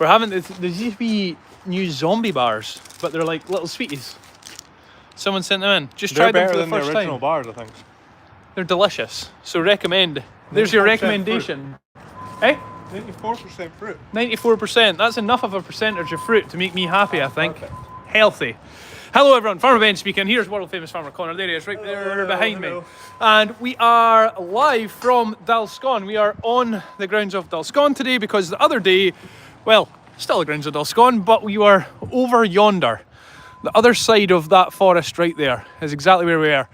We're having there's these wee new zombie bars, but they're like little sweeties. Someone sent them in. Just tried them for the first time. They're better than the original bars, I think. They're delicious. So recommend. There's your recommendation. Eh? 94% fruit. 94%. That's enough of a percentage of fruit to make me happy, I think. Perfect. Healthy. Hello everyone, Farmer Ben speaking. Here's world famous Farmer Connor. There he is, right there behind me. And we are live from Dalscon. We are on the grounds of Dalscon today because the other day, well, still the grounds of Dalscon, but we were over yonder. The other side of that forest right there is exactly where we are.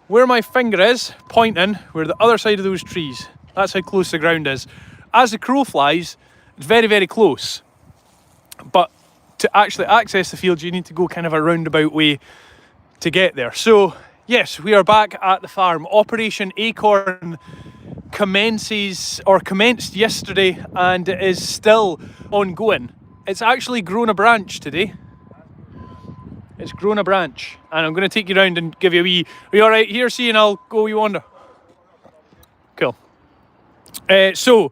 Where my finger is pointing, we're the other side of those trees. That's how close the ground is. As the crow flies, it's very, very close. But to actually access the field, you need to go kind of a roundabout way to get there. So, yes, we are back at the farm. Operation Acorn commenced yesterday and it is still ongoing. It's actually grown a branch today. It's grown a branch. And I'm going to take you around and give you a wee... Are you all right here? See, and I'll go wee wander. Cool. So,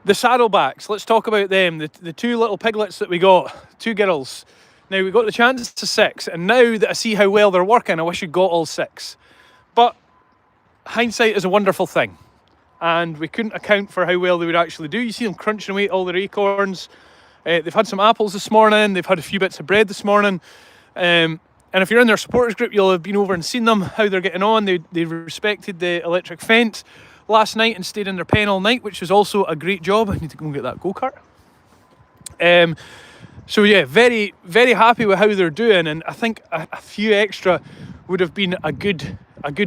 the Saddlebacks, let's talk about them. The two little piglets that we got, two girls. Now, we got the chance to 6, and now that I see how well they're working, I wish we'd got all 6. But hindsight is a wonderful thing, and we couldn't account for how well they would actually do. You see them crunching away at all their acorns. They've had some apples this morning, they've had a few bits of bread this morning. And if you're in their supporters group, you'll have been over and seen them, how they're getting on. They respected the electric fence last night and stayed in their pen all night, which was also a great job. I need to go and get that go-kart. So yeah, very, very happy with how they're doing, and I think a few extra would have been a good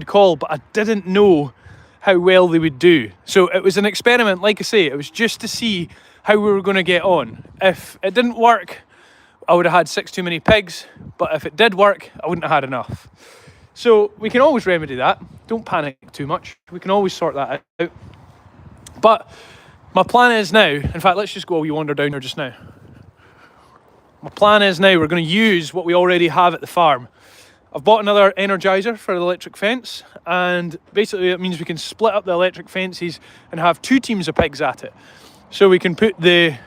call, but I didn't know how well they would do. So it was an experiment, like I say, it was just to see how we were going to get on. If it didn't work, I would have had 6 too many pigs, but if it did work, I wouldn't have had enough. So we can always remedy that. Don't panic too much. We can always sort that out. But my plan is now, in fact, let's just go a wee wander down here just now. My plan is now we're going to use what we already have at the farm. I've bought another energizer for the electric fence, and basically it means we can split up the electric fences and have 2 teams of pigs at it. So we can put the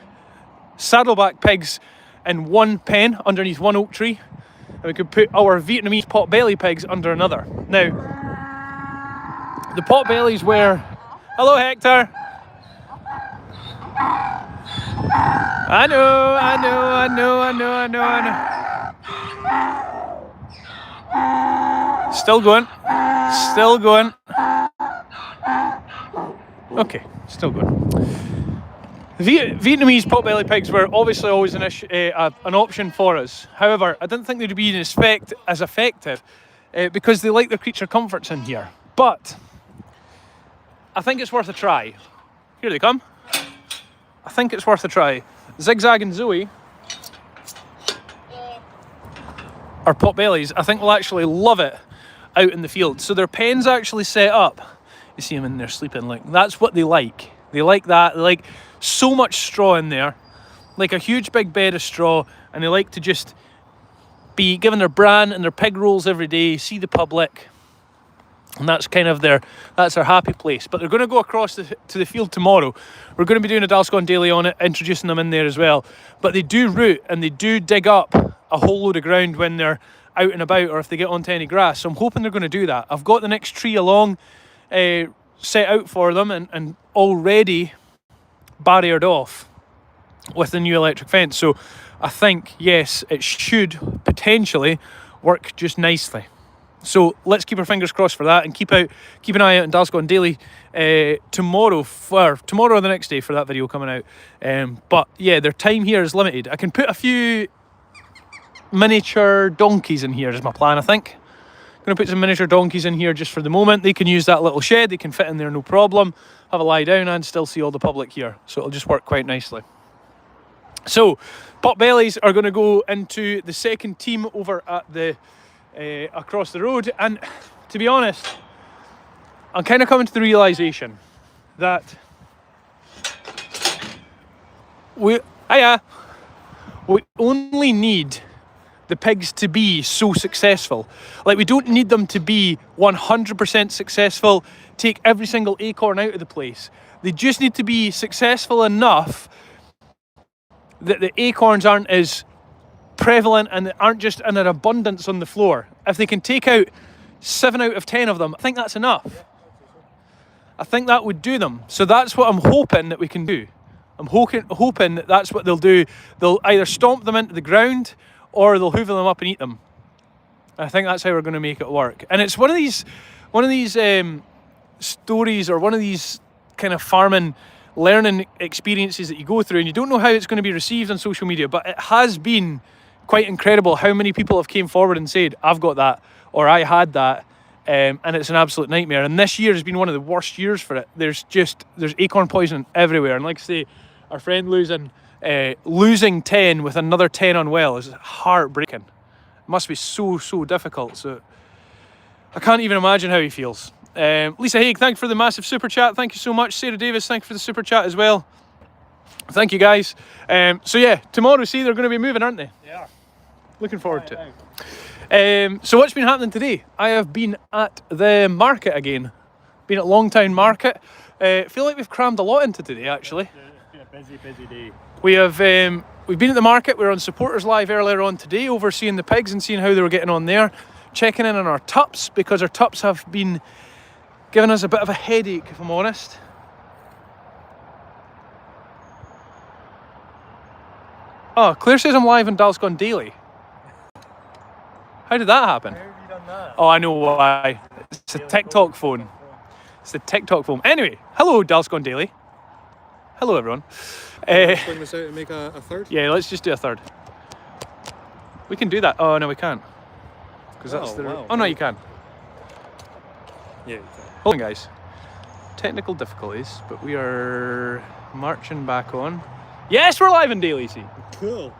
Saddleback pigs in one pen underneath one oak tree, and we could put our Vietnamese potbelly pigs under another. Now, the potbellies were... Hello, Hector! I know. Still going. Okay, still going. Vietnamese potbelly pigs were obviously always an option for us. However, I didn't think they'd be as effective because they like their creature comforts in here. But I think it's worth a try. Here they come. I think it's worth a try. Zigzag and Zoe, our potbellies, I think will actually love it out in the field. So their pen's actually set up. You see them in there sleeping. Like, that's what they like. They like that. They like so much straw in there, like a huge big bed of straw, and they like to just be given their bran and their pig rolls every day, see the public, and that's kind of their happy place. But they're going to go across to the field tomorrow. We're going to be doing a Dalscon Daily on it, introducing them in there as well. But they do root and they do dig up a whole load of ground when they're out and about, or if they get onto any grass. So I'm hoping they're going to do that. I've got the next tree along set out for them and already barriered off with the new electric fence. So I think, yes, it should potentially work just nicely. So let's keep our fingers crossed for that and keep an eye out on Dalscon Daily tomorrow or the next day for that video coming out. But yeah, their time here is limited. I can put a few miniature donkeys in here is my plan, I think. I'm going to put some miniature donkeys in here just for the moment. They can use that little shed. They can fit in there no problem. Have a lie down and still see all the public here. So it'll just work quite nicely. So potbellies are going to go into the second team over at the across the road, and to be honest, I'm kind of coming to the realization that we only need the pigs to be so successful. Like, we don't need them to be 100% successful, take every single acorn out of the place. They just need to be successful enough that the acorns aren't as prevalent and aren't just in an abundance on the floor. If they can take out 7 out of 10 of them, I think that's enough. I think that would do them. So that's what I'm hoping that we can do. I'm hoping that that's what they'll do. They'll either stomp them into the ground or they'll hoover them up and eat them. I think that's how we're going to make it work. And it's one of these stories, or one of these kind of farming learning experiences that you go through, and you don't know how it's going to be received on social media, but it has been quite incredible how many people have came forward and said, I've got that, or I had that, and it's an absolute nightmare. And this year has been one of the worst years for it. There's acorn poison everywhere, and like I say, our friend losing 10 with another 10 unwell is heartbreaking. It must be so difficult. So I can't even imagine how he feels. Lisa Haig, thank you for the massive super chat. Thank you so much. Sarah Davis, thank you for the super chat as well. Thank you, guys. So yeah, tomorrow, see, they're going to be moving, aren't they? Yeah. Looking forward to it. So what's been happening today? I have been at the market again. Been at Longtown Market. Feel like we've crammed a lot into today, actually. It's been a busy day. We have we've been at the market. We were on Supporters Live earlier on today, overseeing the pigs and seeing how they were getting on there. Checking in on our tups, because our tups have been giving us a bit of a headache, if I'm honest. Oh, Claire says I'm live on Dalscon Daily. How did that happen? How have you done that? Oh, I know why. It's a TikTok phone. It's the TikTok phone. Anyway, hello Dalscon Daily. Hello everyone. Swing this out and make a third? Yeah, let's just do a third. We can do that. Oh no, we can't. Because that's the. Wow. Oh no, you can. Yeah, you can. Hold on, guys. Technical difficulties, but we are marching back on. Yes, we're live in Daily. See, Cool.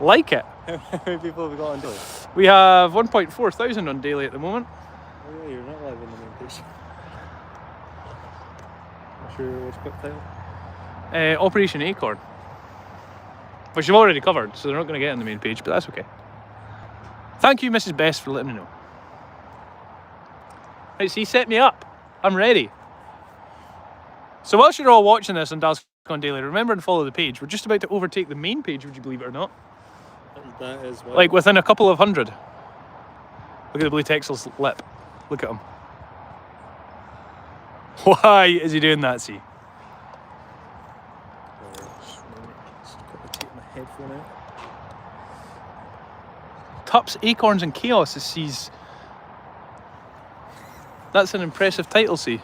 like it. How many people have we got on Daily? We have 1.4 thousand on Daily at the moment. Oh yeah, you're not live on the main page. Not sure what's quick title. Operation Acorn, which you've already covered, so they're not going to get on the main page, but that's okay. Thank you, Mrs. Best, for letting me know. Right, so you set me up. I'm ready. So whilst you're all watching this on Dalscon Daily, remember to follow the page. We're just about to overtake the main page, would you believe it or not? That is well. Like within a couple of hundred. Look at the blue Texel's lip. Look at him. Why is he doing that, see? Just quickly take my headphone out. Tups, Acorns and Chaos is sees. That's an impressive title, see.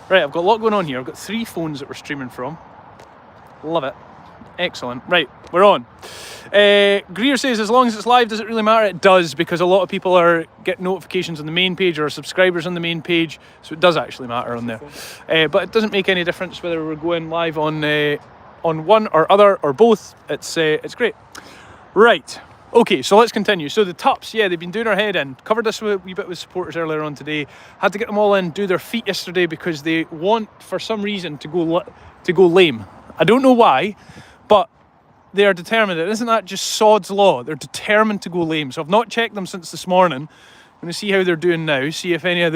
Right, I've got a lot going on here. I've got 3 phones that we're streaming from. Love it. Excellent. Right, we're on. Greer says, as long as it's live, does it really matter? It does, because a lot of people are getting notifications on the main page or subscribers on the main page, so it does actually matter on there. But it doesn't make any difference whether we're going live on one or other or both. It's great. Right. Okay, so let's continue. So the tups, yeah, they've been doing our head in. Covered this a wee bit with supporters earlier on today. Had to get them all in, do their feet yesterday because they want, for some reason, to go lame. I don't know why, but they are determined. Isn't that just sod's law? They're determined to go lame. So I've not checked them since this morning. I'm going to see how they're doing now. See if any of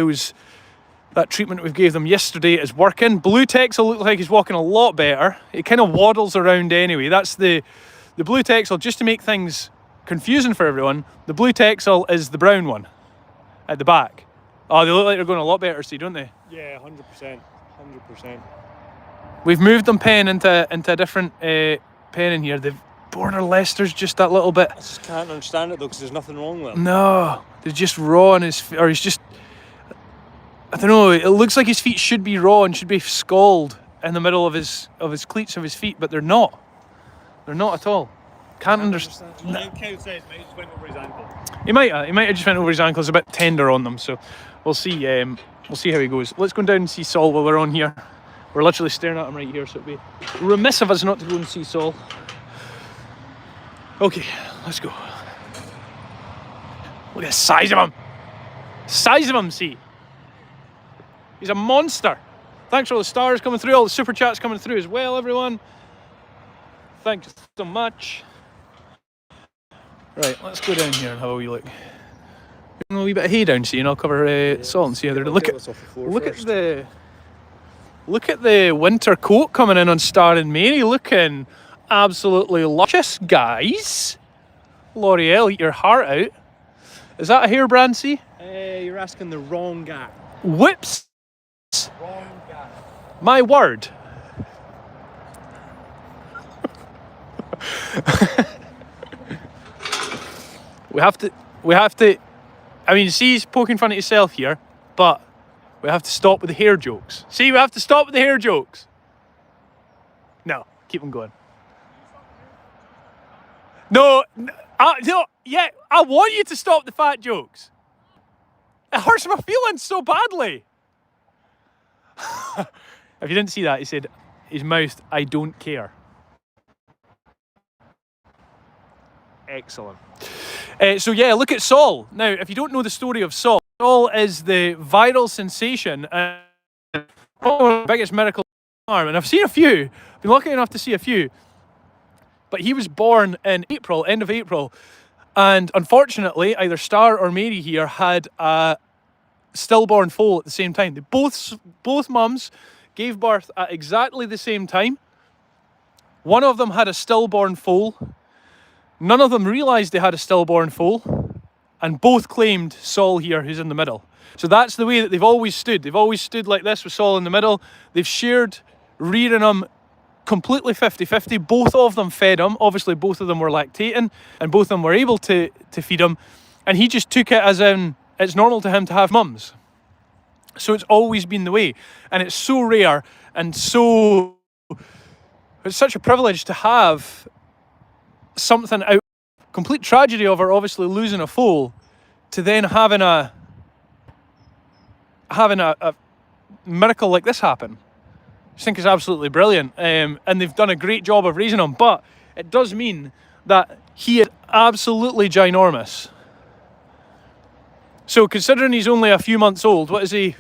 that treatment we gave them yesterday is working. Blue Texel looks like he's walking a lot better. He kind of waddles around anyway. That's the Blue Texel, just to make things confusing for everyone. The Blue Texel is the brown one at the back. Oh, they look like they're going a lot better, see, don't they? Yeah, 100%. 100%. We've moved them pen into a different pen in here. The border Leicester's just that little bit. I just can't understand it though, because there's nothing wrong with him. No, they're just raw on his, or he's just, I don't know, it looks like his feet should be raw and should be scald in the middle of his cleats of his feet, but they're not. They're not at all. Can't understand. Kel says he just went over his ankle. He might have just went over his ankle. It's a bit tender on them, so we'll see. We'll see how he goes. Let's go down and see Saul while we're on here. We're literally staring at him right here, so it'd be remiss of us not to go and see Saul. Okay, let's go. Look at the size of him. Size of him, see. He's a monster. Thanks for all the stars coming through, all the super chats coming through as well, everyone. Thanks so much. Right, let's go down here and have a wee look. A wee bit of hay down, see, and I'll cover Saul and see how they're doing. Look at the winter coat coming in on Star and Mary, looking absolutely luscious, guys. L'Oreal, eat your heart out. Is that a hair brand, see? You're asking the wrong guy. Whips. Wrong guy. My word. We have to, I mean, see, he's poking fun at himself here, but we have to stop with the hair jokes. See, we have to stop with the hair jokes. No, keep them going. No, yeah, I want you to stop the fat jokes. It hurts my feelings so badly. If you didn't see that, he said, his mouth, I don't care. Excellent. So yeah, look at Saul. Now, if you don't know the story of Saul, Saul is the viral sensation and one of the biggest miracles on the farm. And I've seen a few. I've been lucky enough to see a few. But he was born in April, end of April. And unfortunately, either Star or Mary here had a stillborn foal at the same time. They both mums gave birth at exactly the same time. One of them had a stillborn foal. None of them realised they had a stillborn foal, and both claimed Saul here, who's in the middle. So that's the way that they've always stood. They've always stood like this with Saul in the middle. They've shared rearing him completely 50-50. Both of them fed him. Obviously, both of them were lactating, and both of them were able to feed him. And he just took it as in it's normal to him to have mums. So it's always been the way. And it's so rare and so... It's such a privilege to have something out, complete tragedy of her obviously losing a foal, to then having a miracle like this happen. I just think it's absolutely brilliant, and they've done a great job of raising him. But it does mean that he is absolutely ginormous. So considering he's only a few months old, what is he,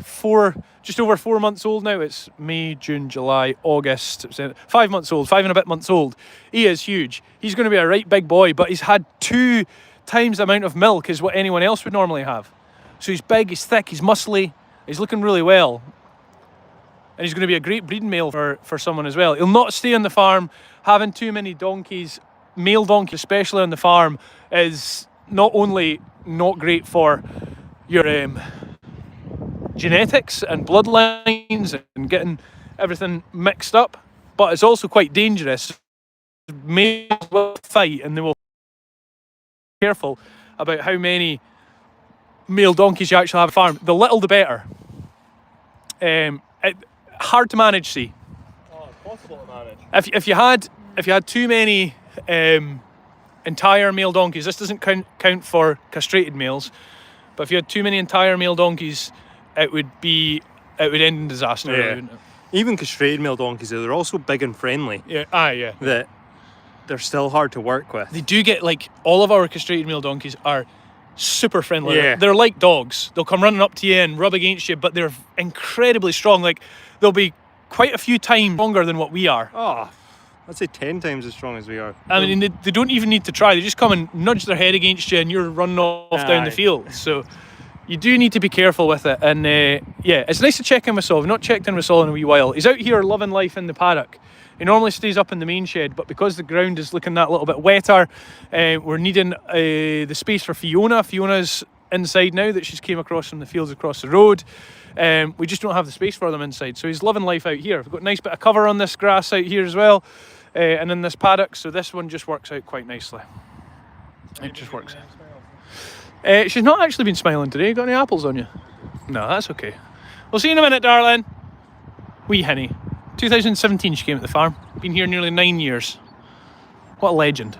just over 4 months old now? It's May, June, July, August, 5 months old, 5 and a bit months old. He is huge. He's going to be a right big boy, but he's had 2 times the amount of milk as what anyone else would normally have. So he's big, he's thick, he's muscly, he's looking really well. And he's going to be a great breeding male for someone as well. He'll not stay on the farm. Having too many donkeys, male donkeys especially on the farm, is not only not great for your genetics and bloodlines and getting everything mixed up, but it's also quite dangerous. Males will fight and they will be careful about how many male donkeys you actually have on a farm. The little the better. Hard to manage, see. Oh, it's possible to manage. If you had too many entire male donkeys, this doesn't count for castrated males, but if you had too many entire male donkeys, it would end in disaster. Yeah. Wouldn't it? Even castrated male donkeys, they're also big and friendly. Yeah, yeah. That they're still hard to work with. They do get, like, all of our castrated male donkeys are super friendly. Yeah. They're like dogs. They'll come running up to you and rub against you, but they're incredibly strong. Like, they'll be quite a few times stronger than what we are. Oh, I'd say 10 times as strong as we are. I mean, they don't even need to try. They just come and nudge their head against you and you're running off down the field. So you do need to be careful with it. And yeah, it's nice to check in with Saul. We've not checked in with Saul in a wee while. He's out here loving life in the paddock. He normally stays up in the main shed, but because the ground is looking that little bit wetter, we're needing the space for Fiona. Fiona's inside now that she's came across from the fields across the road. We just don't have the space for them inside. So he's loving life out here. We've got a nice bit of cover on this grass out here as well. And in this paddock, so this one just works out quite nicely. It just works out. She's not actually been smiling today. Got any apples on you? No, that's okay. We'll see you in a minute, darling. Wee Henny. 2017 she came at the farm. Been here nearly 9 years. What a legend.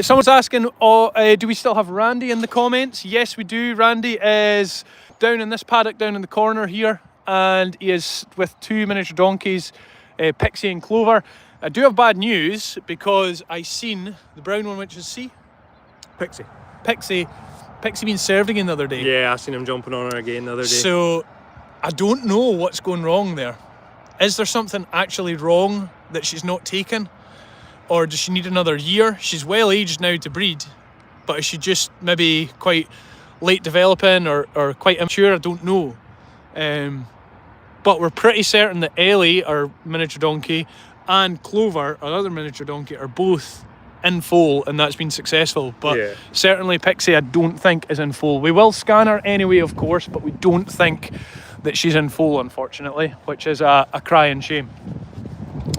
Someone's asking, do we still have Randy in the comments? Yes, we do. Randy is down in this paddock down in the corner here, and he is with 2 miniature donkeys, Pixie and Clover. I do have bad news because I seen the brown one, which is C. Pixie being served again the other day. Yeah, I seen him jumping on her again the other day. So I don't know what's going wrong there. Is there something actually wrong that she's not taken? Or does she need another year? She's well aged now to breed, but is she just maybe quite late developing or quite immature? I don't know. But we're pretty certain that Ellie, our miniature donkey, and Clover, our other miniature donkey, are both in foal, and that's been successful. But certainly Pixie, I don't think, is in foal. We will scan her anyway, of course, but we don't think that she's in foal, unfortunately, which is a crying shame.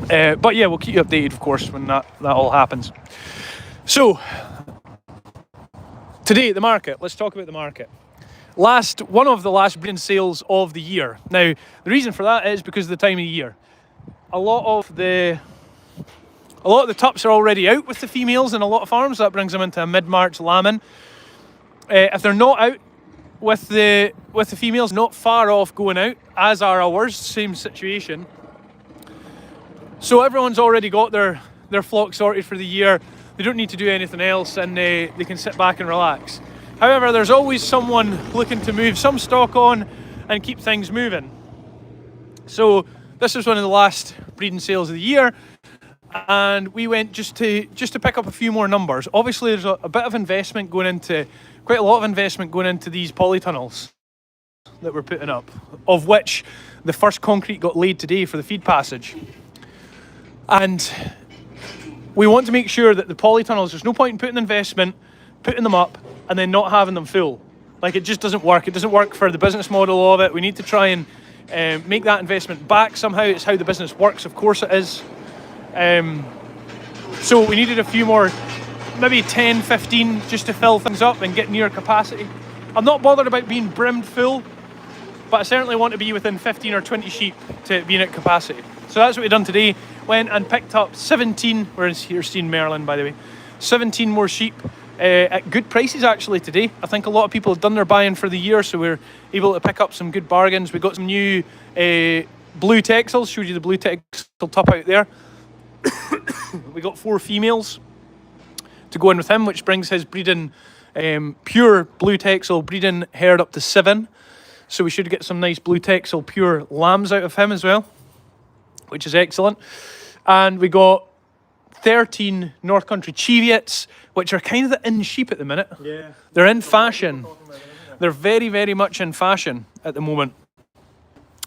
But yeah, we'll keep you updated, of course, when that all happens. So, today, the market. Let's talk about the market. One of the last breeding sales of the year. Now, the reason for that is because of the time of year. A lot of the tups are already out with the females in a lot of farms. That brings them into a mid-March lambing. If they're not out with the females, not far off going out, as are ours, same situation. So everyone's already got their flock sorted for the year. They don't need to do anything else, and they can sit back and relax. However, there's always someone looking to move some stock on and keep things moving. So this was one of the last breeding sales of the year, and we went just to pick up a few more numbers. Obviously, there's a bit of investment going into, quite a lot of investment going into these polytunnels that we're putting up, of which the first concrete got laid today for the feed passage. And we want to make sure that the polytunnels, there's no point in putting investment, putting them up, and then not having them full. Like, it just doesn't work. It doesn't work for the business model of it. We need to try and make that investment back somehow. It's how the business works, of course it is. So we needed a few more, maybe 10, 15, just to fill things up and get near capacity. I'm not bothered about being brimmed full, but I certainly want to be within 15 or 20 sheep to being at capacity. So that's what we've done today. Went and picked up 17, we're here seeing Merlin, by the way, 17 more sheep at good prices actually today. I think a lot of people have done their buying for the year, so we're able to pick up some good bargains. We got some new blue Texels, showed you the blue Texel top out there. We got 4 females to go in with him, which brings his breeding, pure blue Texel breeding herd up to 7. So we should get some nice blue Texel pure lambs out of him as well, which is excellent. And we got 13 North Country Cheviots, which are kind of the in sheep at the minute. Yeah. They're in fashion. They're very, very much in fashion at the moment.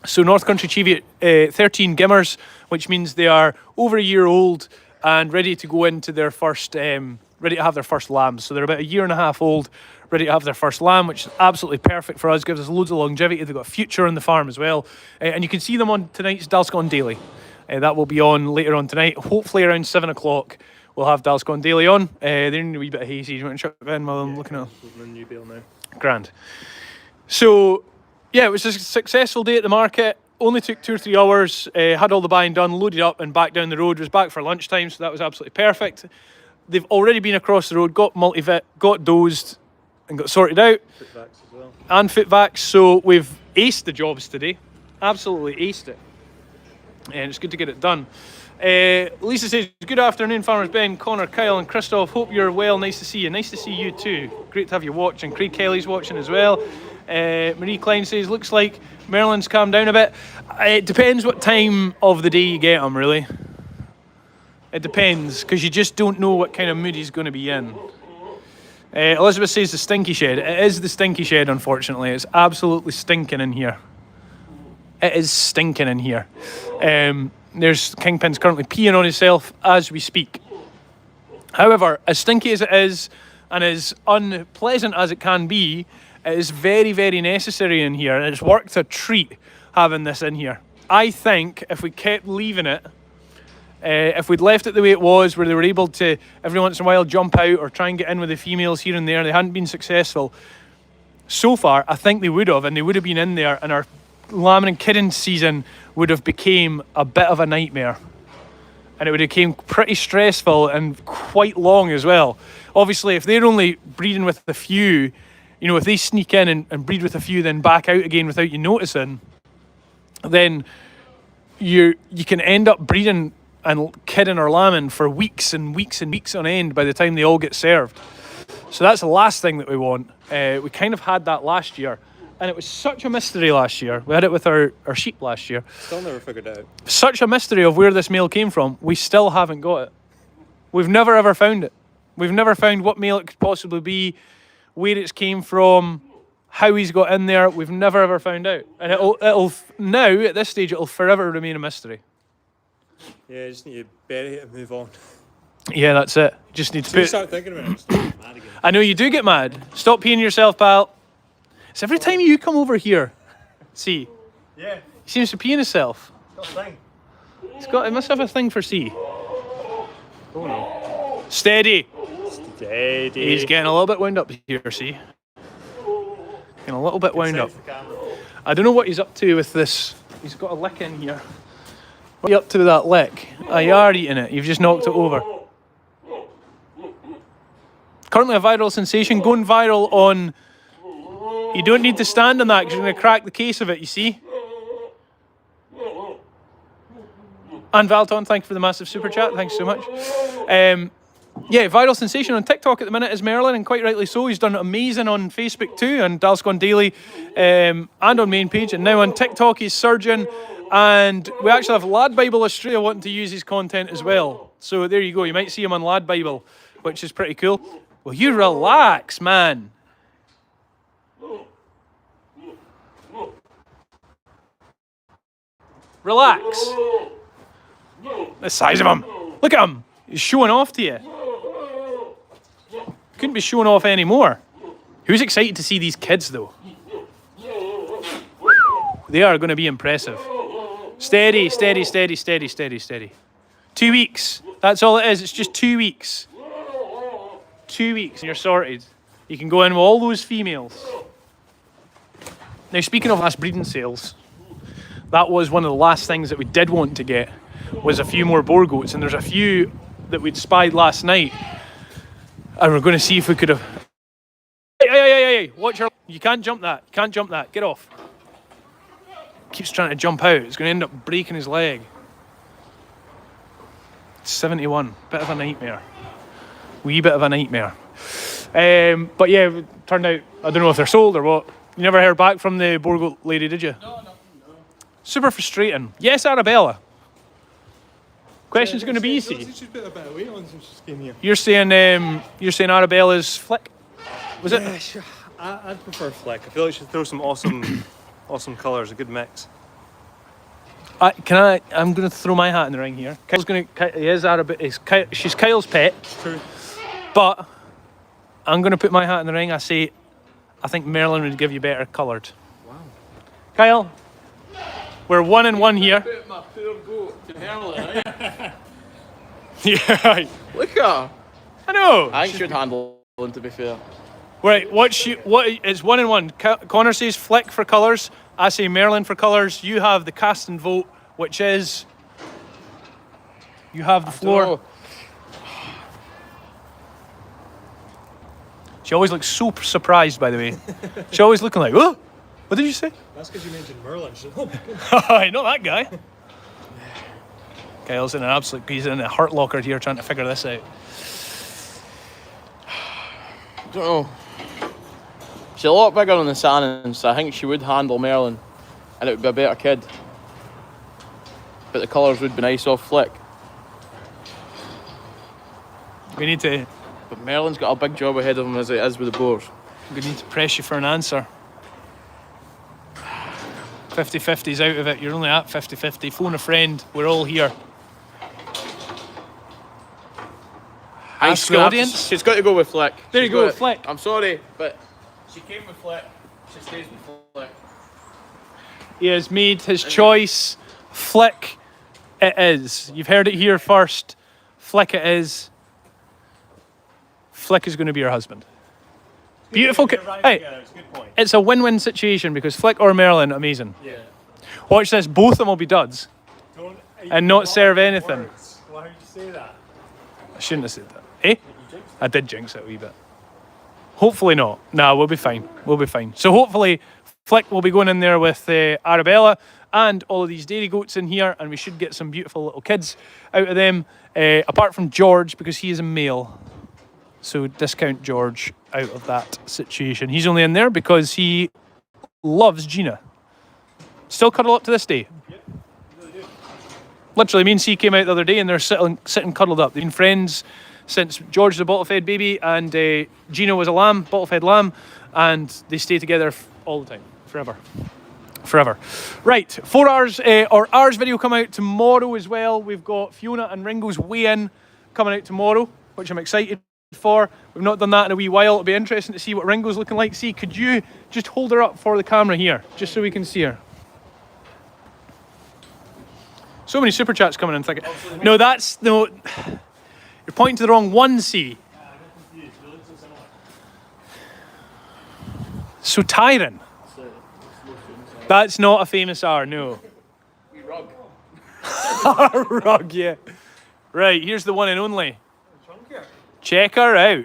So North Country Cheviot, 13 Gimmers, which means they are over a year old and ready to go into their first, ready to have their first lambs. So they're about a year and a half old, ready to have their first lamb, which is absolutely perfect for us, gives us loads of longevity. They've got a future on the farm as well. And you can see them on tonight's Dalscon Daily. That will be on later on tonight. Hopefully around 7 o'clock we'll have Dalscon Daily on. They're in a wee bit of hazy. Do you want to chuck it in while I'm looking at them? New bill now. Grand. So, yeah, it was a successful day at the market. Only took 2 or 3 hours. Had all the buying done, loaded up and back down the road. Was back for lunchtime, so that was absolutely perfect. They've already been across the road, got multivit, got dosed and got sorted out. Foot vax as well. And foot vax. So we've aced the jobs today. Absolutely aced it. And it's good to get it done. Lisa says, good afternoon, Farmers Ben, Connor, Kyle and Christoph. Hope you're well. Nice to see you. Nice to see you too. Great to have you watching. Craig Kelly's watching as well. Marie Klein says, looks like Merlin's calmed down a bit. It depends what time of the day you get him, really. It depends, because you just don't know what kind of mood he's going to be in. Elizabeth says the Stinky Shed. It is the Stinky Shed, unfortunately. It's absolutely stinking in here. It is stinking in here. There's Kingpin's currently peeing on himself as we speak. However, as stinky as it is and as unpleasant as it can be, it is very, very necessary in here, and it's worked a treat having this in here. I think if we kept leaving it, if we'd left it the way it was, where they were able to every once in a while jump out or try and get in with the females here and there, they hadn't been successful so far. I think they would have, and they would have been in there, and our lambing and kidding season would have became a bit of a nightmare, and it would have became pretty stressful and quite long as well. Obviously, if they're only breeding with a few, you know, if they sneak in and breed with a few, then back out again without you noticing, then you can end up breeding and kidding or lambing for weeks and weeks and weeks on end by the time they all get served. So that's the last thing that we want. We kind of had that last year, and it was such a mystery last year. We had it with our sheep last year. Still never figured it out. Such a mystery of where this male came from. We still haven't got it. We've never ever found it. We've never found what male it could possibly be, where it's came from, how he's got in there. We've never ever found out. And it'll now, at this stage, it'll forever remain a mystery. Yeah, I just need to bury it and move on. Yeah, that's it. You just need to So you put... start thinking about it, I'm starting mad again. I know you do get mad. Stop peeing yourself, pal. It's every time you come over here. See, Yeah, he seems to pee in himself. got a thing. He must have a thing for C. Oh no. Steady. Steady. He's getting a little bit wound up here, see? Getting a little bit wound up. I don't know what he's up to with this. He's got a lick in here. What are you up to with that lick? Oh, you are eating it. You've just knocked it over. Currently a viral sensation, going viral on... You don't need to stand on that because you're going to crack the case of it, you see? And Valton, thank you for the massive super chat. Thanks so much. Yeah, viral sensation on TikTok at the minute is Merlin, and quite rightly so. He's done amazing on Facebook too, and Dalscon Daily, and on main page. And now on TikTok, he's surging. And we actually have Lad Bible Australia wanting to use his content as well. So there you go. You might see him on Lad Bible, which is pretty cool. Well, you relax, man. Relax. The size of him. Look at him. He's showing off to you. Couldn't be showing off anymore. Who's excited to see these kids, though? They are going to be impressive. Steady, steady, steady, steady, steady, steady. 2 weeks. That's all it is. It's just 2 weeks. 2 weeks and you're sorted. You can go in with all those females. Now, speaking of last breeding sales, that was one of the last things that we did want to get, was a few more boar goats, and there's a few that we'd spied last night, and we're going to see if we could have... Hey, watch your... You can't jump that. You can't jump that. Get off. Keeps trying to jump out. It's going to end up breaking his leg. 71. Bit of a nightmare. Wee bit of a nightmare. But yeah, it turned out, I don't know if they're sold or what. You never heard back from the boar goat lady, did you? No. Super frustrating. Yes, Arabella. Question's going to be easy. She's put a bit of weight on since she came here. You're saying Arabella's flick? Was it? Yeah, sure. I'd prefer flick. I feel like she'd throw some awesome colours, a good mix. I'm going to throw my hat in the ring here. Kyle's going to... She's Kyle's pet. True. But I'm going to put my hat in the ring. I think Merlin would give you better coloured. Wow. Kyle, we're 1-1 here. Put my poor goat to Merlin, eh? Yeah. Look at her. I know. I think she would handle one, to be fair. Right, it's 1-1. Connor says flick for colours. I say Merlin for colours. You have the cast and vote, which is... You have the floor. She always looks so surprised, by the way. She's always looking like, oh, what did you say? That's because you mentioned Merlin. She's like, oh my goodness. I know that guy. Kyle's he's in a hurt locker here trying to figure this out. I don't know. She's a lot bigger than the Sannons, so I think she would handle Merlin, and it would be a better kid. But the colours would be nice off flick. We need to... But Merlin's got a big job ahead of him as it is with the boars. We need to press you for an answer. 50-50's out of it. You're only at 50-50. Phone a friend. We're all here. Ask the audience. She's got to go with flick. There you go, flick. I'm sorry, but she came with flick. She stays with flick. He has made his choice. Flick it is. You've heard it here first. Flick it is. Flick is going to be your husband. Beautiful. Hey, it's a win-win situation because Flick or Merlin, amazing. Yeah. Watch this. Both of them will be duds and not serve anything. Words. Why would you say that? I shouldn't have said that. Eh? I did jinx it a wee bit. Hopefully not. Nah, we'll be fine. We'll be fine. So hopefully Flick will be going in there with Arabella and all of these dairy goats in here, and we should get some beautiful little kids out of them, apart from George, because he is a male. So discount George out of that situation. He's only in there because he loves Gina. Still cuddle up to this day. Yep, really do. Literally, me and C came out the other day and they're sitting cuddled up. They've been friends since George was a bottle-fed baby and Gina was a lamb, bottle-fed lamb, and they stay together all the time, forever. forever. Right, 4 hours or ours video come out tomorrow as well. We've got Fiona and Ringo's weigh-in coming out tomorrow, which I'm excited for. We've not done that in a wee while. It'll be interesting to see what Ringo's looking like. See, could you just hold her up for the camera here, just so we can see her? So many super chats coming in. No, that's no. You're pointing to the wrong one. See. So Tyron. That's not a famous R. No. Rug. Rug. Yeah. Right. Here's the one and only. Check her out.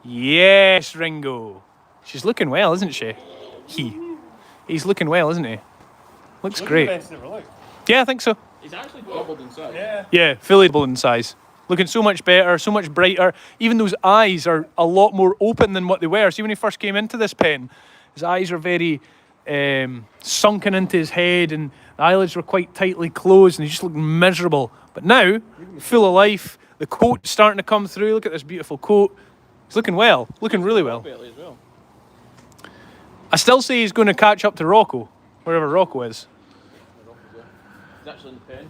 Yes, Ringo. She's looking well, isn't she? He's looking well, isn't he? Looks great. Yeah, I think so. He's actually doubled in size. Yeah, fully doubled in size. Looking so much better, so much brighter. Even those eyes are a lot more open than what they were. See, when he first came into this pen, his eyes are very sunken into his head and the eyelids were quite tightly closed and he just looked miserable. But now, full of life, the coat's starting to come through. Look at this beautiful coat. He's looking well, looking really well. I still say he's going to catch up to Rocco, wherever Rocco is. He's actually in the pen.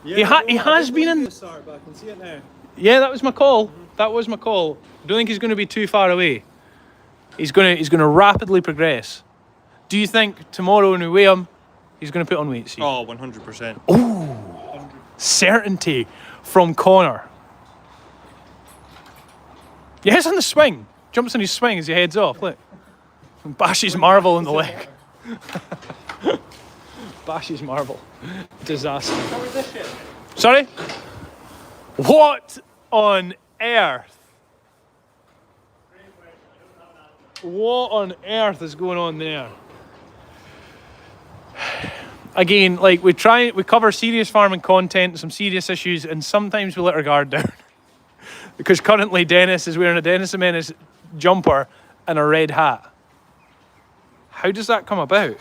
Yeah, he has been in. Start, but I can see it now. Yeah, that was my call. That was my call. I don't think he's going to be too far away. He's going to rapidly progress. Do you think tomorrow when we weigh him, he's going to put on weight? See? Oh, 100%. Ooh, certainty from Connor. Yeah, he's on the swing. Jumps on his swing as he heads off. Look, and bashes Marvel in the leg. Bashes Marvel. Disaster. Sorry? What on earth? What on earth is going on there? Again, like we cover serious farming content, some serious issues, and sometimes we let our guard down. Because currently Dennis is wearing a Dennis Menace jumper and a red hat. How does that come about?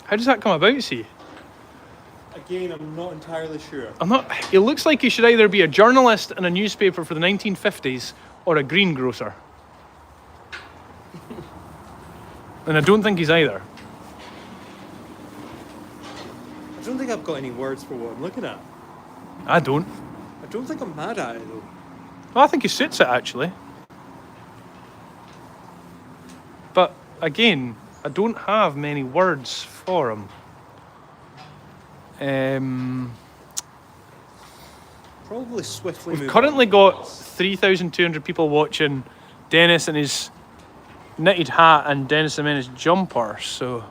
How does that come about, see? Again, I'm not entirely sure. It looks like he should either be a journalist in a newspaper for the 1950s or a greengrocer. And I don't think he's either. I don't think I've got any words for what I'm looking at. I don't. I don't think I'm mad at it though. Well, I think he suits it actually. But again, I don't have many words for him. Probably swiftly. We've currently got 3,200 people watching Dennis in his knitted hat and Dennis in his jumper, so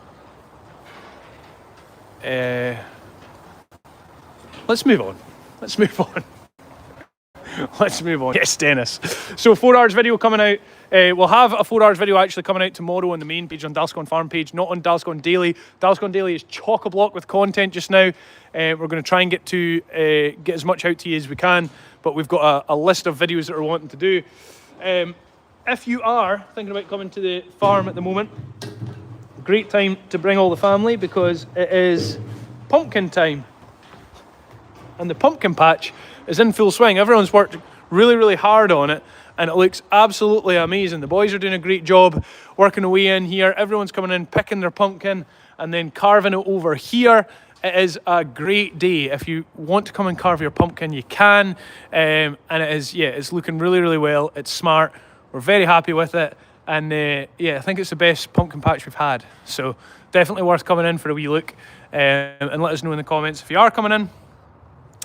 let's move on. Let's move on. Let's move on. Yes, Dennis. So 4 hours video coming out. We'll have a 4 hours video actually coming out tomorrow on the main page on Dalscon Farm page, not on Dalscon Daily. Dalscon Daily is chock-a-block with content just now. We're going to try and get as much out to you as we can, but we've got a list of videos that we're wanting to do. If you are thinking about coming to the farm at the moment, great time to bring all the family because it is pumpkin time. And the pumpkin patch is in full swing. Everyone's worked really, really hard on it and it looks absolutely amazing. The boys are doing a great job working away in here. Everyone's coming in, picking their pumpkin and then carving it over here. It is a great day. If you want to come and carve your pumpkin, you can. And it is, yeah, it's looking really, really well. It's smart. We're very happy with it. And yeah, I think it's the best pumpkin patch we've had. So definitely worth coming in for a wee look. And let us know in the comments if you are coming in.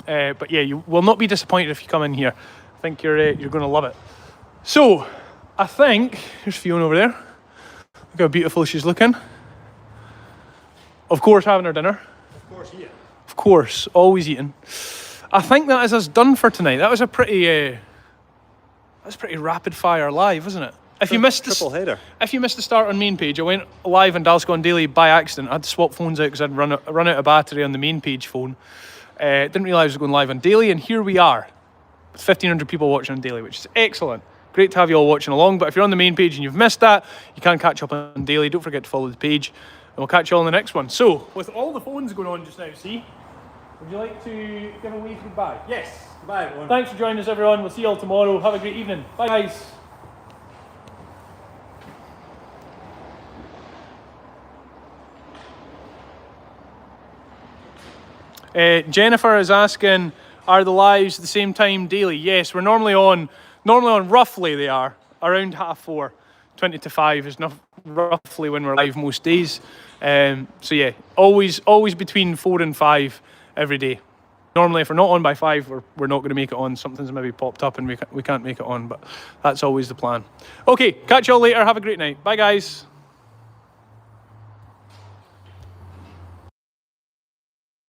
But yeah, you will not be disappointed if you come in here. I think you're going to love it. So, I think, here's Fiona over there. Look how beautiful she's looking. Of course, having her dinner. Of course, yeah. Of course, always eating. I think that is us done for tonight. That was a pretty rapid fire live, wasn't it? If you missed triple header. If you missed the start on main page, I went live on Dalscon Daily by accident. I had to swap phones out because I'd run out of battery on the main page phone. Didn't realise I was going live on Daily, and here we are. With 1,500 people watching on Daily, which is excellent. Great to have you all watching along, but if you're on the main page and you've missed that, you can catch up on Daily. Don't forget to follow the page, and we'll catch you all in the next one. So, with all the phones going on just now, see, would you like to give a wave goodbye? Yes. Goodbye, everyone. Thanks for joining us, everyone. We'll see you all tomorrow. Have a great evening. Bye, guys. Jennifer is asking, are the lives the same time daily? Yes, we're normally on roughly they are, around 4:30, 20 to 5 is roughly when we're live most days. So yeah, always between 4 and 5 every day. Normally, if we're not on by 5, we're not going to make it on. Something's maybe popped up and we can't make it on, but that's always the plan. Okay, catch y'all later. Have a great night. Bye, guys.